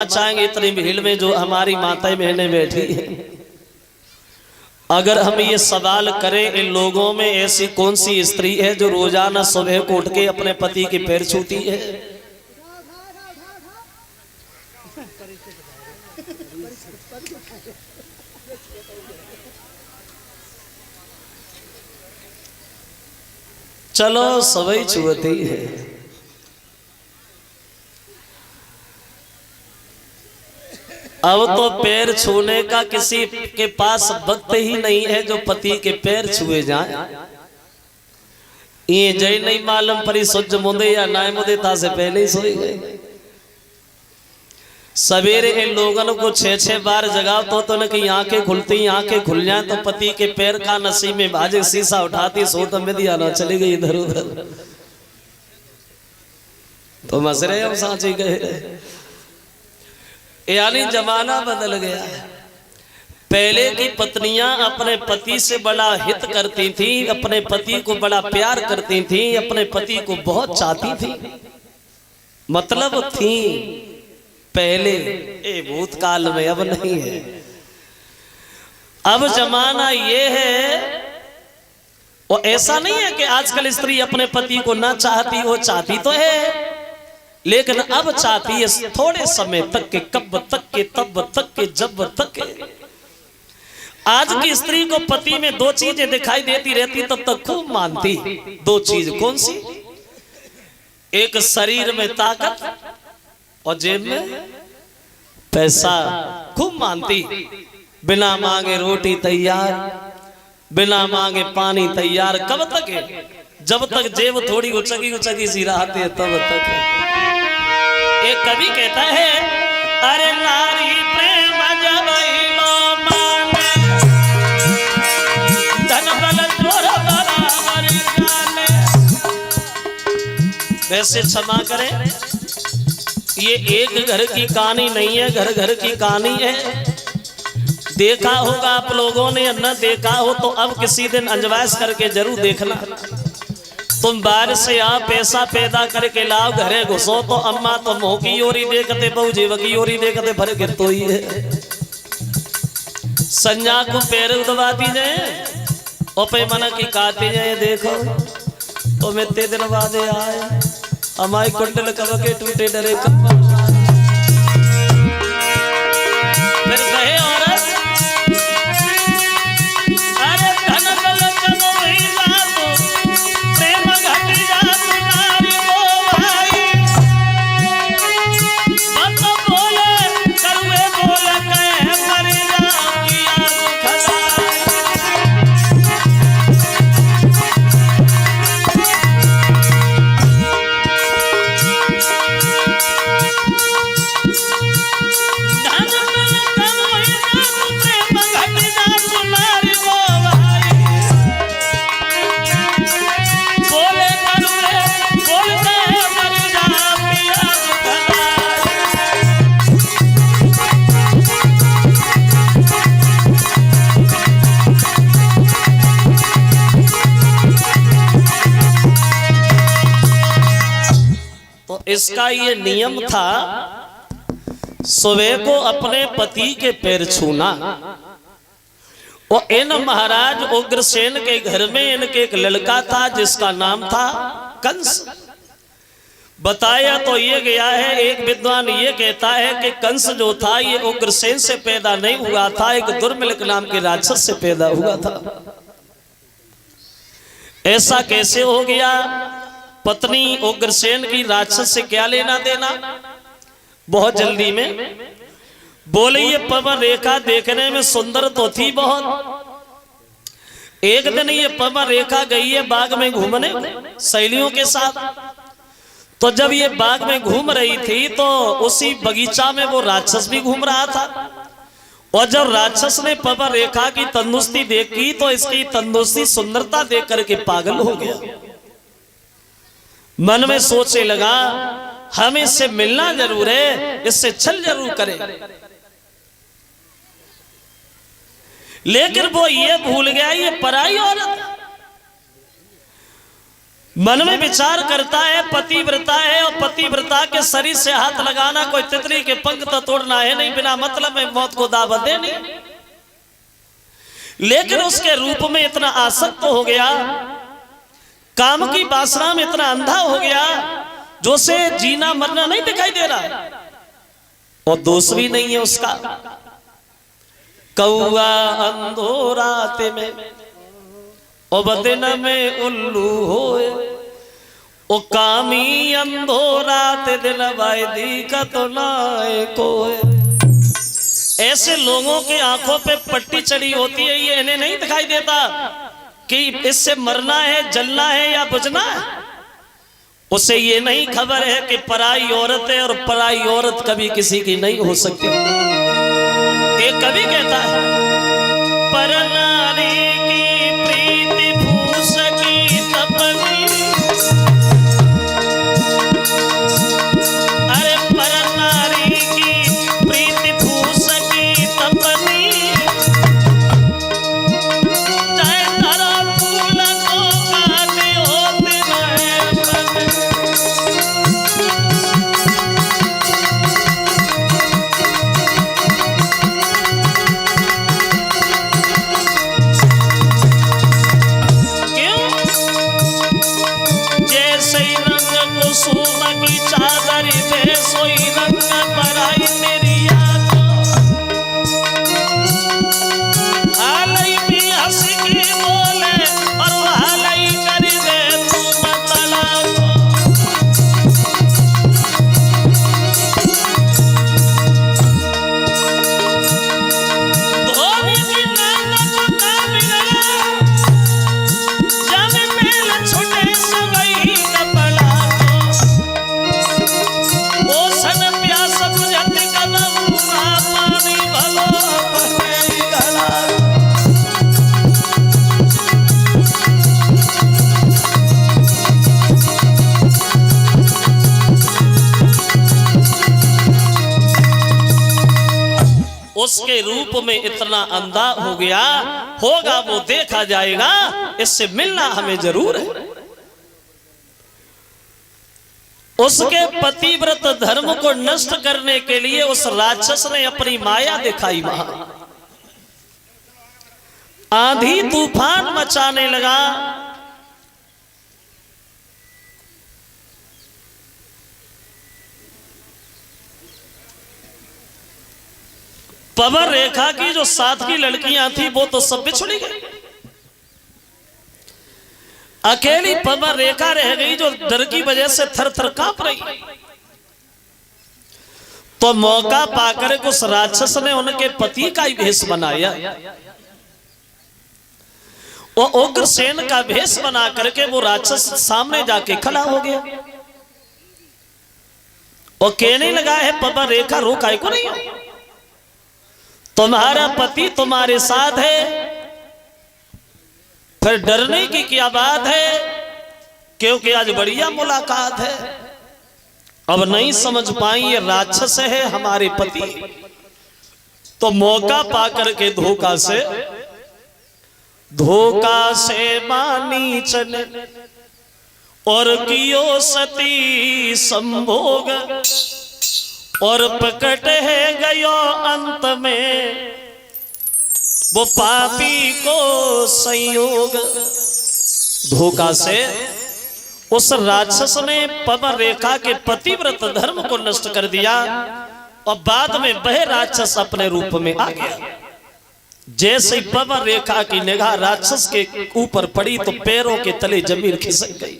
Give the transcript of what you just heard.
चाहेंगे इतनी भीड़ में जो हमारी माताएं बहनें बैठी हैं, अगर हम ये सवाल करें इन लोगों में ऐसी कौन सी स्त्री है जो रोजाना सुबह को उठ के अपने पति के पैर छूती है? चलो सभी छुअती है। अब तो पैर छूने का किसी के पास वक्त ही नहीं है जो पति के पैर छुए जाए। ये जय नहीं मालूम परी सुज मुदे या नाय मुदे था से पहले ही सोई गए। सवेरे इन लोगों को 6-6 बार जगाओ तो न कि आंखें खुलती, आंखें खुल जाए तो पति के पैर का नसीब में बाजे, शीशा उठाती सो तो में दिया ना चली गई इधर उधर। तो मसरे हम सांची गए, यानी जमाना बदल गया है। पहले की पत्नियां अपने पति से बड़ा हित करती थी, अपने पति को बड़ा प्यार करती थी, अपने पति को बहुत चाहती थी, मतलब थी पहले। ये भूतकाल में, अब नहीं है। अब जमाना ये है, और ऐसा नहीं है कि आजकल स्त्री अपने पति को ना चाहती, वो चाहती तो है लेकिन अब चाहती है थोड़े समय तक के, कब तक के, तब तक के, जब तक के। आज की स्त्री को पति में 2 चीजें दिखाई देती रहती तब तक खूब मानती। 2 चीज कौन सी? एक शरीर में ताकत और जेब में पैसा, खूब मानती। बिना मांगे रोटी तैयार, बिना मांगे पानी तैयार। कब तक है? जब तक जेब थोड़ी उचकी उचकी सी रहती है तब तक है। एक कवि कहता है, अरे नारी प्रेम जब लो माने, धन बल तोर बराबर जाने। वैसे क्षमा करें, ये एक घर की कहानी नहीं है, घर घर की कहानी है। देखा होगा आप लोगों ने, न देखा हो तो अब किसी दिन अंजवास करके जरूर देखना। तुम बाहर से यहाँ पैसा पैदा करके लाओ, घरे घुसो तो अम्मा तो मुंह की ओरी देखते, बहू जीव की ओरी देखते, भर गिर तो ही है। संजा को पैर दबाती जाए और पे मना की काटे जाए। देखो तो मैं ते दिन बाद आए, हमारी कुंडल कब के टूटे डरे कब। फिर कहे औरत, अरे धन बल चलो ही बाबू, प्रेम घट जा तुम्हारी वो भाई। मत बोले करुए बोल कहे मरी राम की आग खदाई। इसका ये नियम था, सुबह को अपने पति के पैर छूना। और इन महाराज उग्रसेन के घर में इनके एक लड़का था जिसका नाम था कंस। बताया तो ये गया है, एक विद्वान ये कहता है कि कंस जो था ये उग्रसेन से पैदा नहीं हुआ था, एक दुर्मिलक नाम के राक्षस से पैदा हुआ था। ऐसा कैसे हो गया? पत्नी उग्रसेन की राक्षस से क्या लेना देना? बहुत जल्दी में बोले, ये पवन रेखा देखने में सुंदर तो थी बहुत। एक दिन ये पवन रेखा गई है बाग में घूमने सहेलियों के साथ। तो जब ये बाग में घूम रही थी तो उसी बगीचा में वो राक्षस भी घूम रहा था। और जब राक्षस ने पवन रेखा की तंदुरुस्ती देखी तो इसकी तंदुरुस्ती सुंदरता देख करके पागल हो गया। मन में सोचने लगा, हम इससे मिलना जरूर है, इससे छल जरूर करें। लेकिन वो ये भूल गया ये पराई औरत। मन में विचार करता है पतिव्रता है और पतिव्रता के शरीर से हाथ लगाना कोई तितली के पंख तो तोड़ना है नहीं, बिना मतलब में मौत को दावत दे नहीं। लेकिन उसके रूप में इतना आसक्त हो गया, काम की वासना में इतना अंधा हो गया जो से जीना मरना नहीं दिखाई दे रहा, और दोष भी नहीं है उसका। कौआ अंधो रात में ओ बदन में उल्लू होए, ओ कामी अंधो रात दिन वायदी का तो नाए कोए। ऐसे लोगों के आंखों पे पट्टी चढ़ी होती है, ये इन्हें नहीं दिखाई देता कि इससे मरना है, जलना है या बुझना है। उसे ये नहीं खबर है कि पराई औरत है और पराई औरत कभी किसी की नहीं हो सकती। एक कवि कहता है, पर नारी की प्रीति फूस की तपनी, अरे पर नारी की प्रीति फूस की तपनी, चाहे धरा फूल को काटे होते नए चादरी पे सोई रंग पराई तेरी याद, हालई भी हंस के बोले और हालई कर दे तू मतला धोनी की नंद को काबिला जाने मेल छुटे सगई कपड़ा, उसके रूप में इतना अंधा हो गया होगा, वो देखा जाएगा, इससे मिलना हमें जरूर है। उसके पतिव्रत धर्म को नष्ट करने के लिए उस राक्षस ने अपनी माया दिखाई, वहां आंधी तूफान मचाने लगा। पवन रेखा की जो 7 की लड़कियां थी वो तो सब बिछुड़ी गई, अकेली पवन रेखा रह गई जो डर की वजह से थर थर कांप रही। तो मौका पाकर उस राक्षस ने उनके पति का ही भेष बनाया, वो उग्रसेन का भेष बना करके वो राक्षस सामने जाके खड़ा हो गया। वो कहने लगा है पवन रेखा रो काहे को नहीं, तुम्हारा पति तुम्हारे साथ है, फिर डरने की क्या बात है, क्योंकि आज बढ़िया मुलाकात है। अब नहीं समझ पाई ये राक्षस है हमारे पति, तो मौका पाकर के धोखा से मानी चले और कियो सती संभोग, और प्रकट है गयो अंत में वो पापी को संयोग। धोखा से उस राक्षस ने पवन रेखा के पतिव्रत धर्म को नष्ट कर दिया, और बाद में वह राक्षस अपने रूप में आ गया। जैसे ही पवन रेखा की निगाह राक्षस के ऊपर पड़ी तो पैरों के तले जमीन खिसक गई।